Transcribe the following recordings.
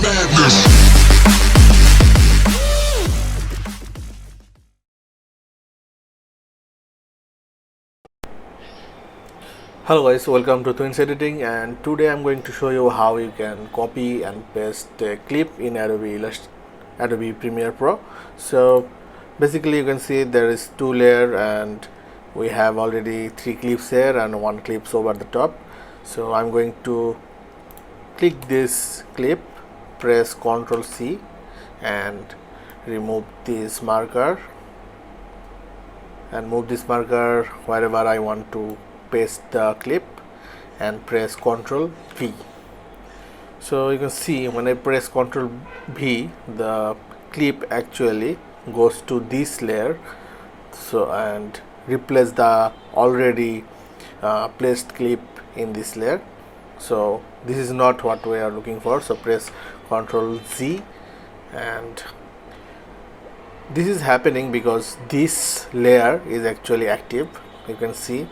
madness. Hello guys, welcome to Tuhin's editing, and today I'm going to show you how you can copy and paste a clip in Adobe Premiere Pro. So basically you can see there is two layer and we have already three clips here and one clips over the top. So I'm going to click this clip, press Ctrl C and remove this marker and move this marker wherever I want to paste the clip and press Ctrl V. So you can see when I press Ctrl V, the clip actually goes to this layer, so and replace the already placed clip in this layer. So this is not what we are looking for, so press Ctrl Z, and this is happening because this layer is actually active, you can see,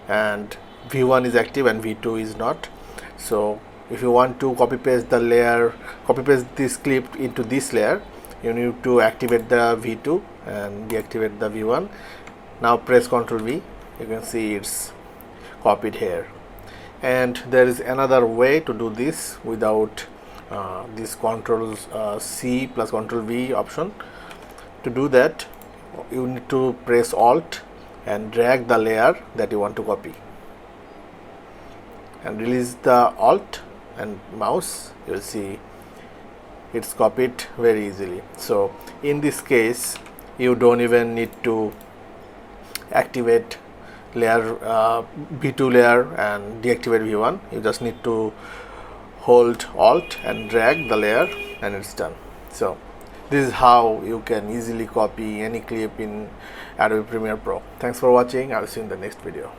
and V1 is active and V2 is not. So if you want to copy paste this clip into this layer, you need to activate the V2 and deactivate the V1. Now press Ctrl V, you can see it's copied here. And there is another way to do this without this Ctrl C plus Ctrl V option. To do that, you need to press Alt and drag the layer that you want to copy and release the Alt and mouse. You will see it's copied very easily. So in this case you don't even need to activate layer V2 layer and deactivate V1. You just need to hold Alt and drag the layer and it's done. So this is how you can easily copy any clip in Adobe Premiere Pro. Thanks for watching. I'll see you in the next video.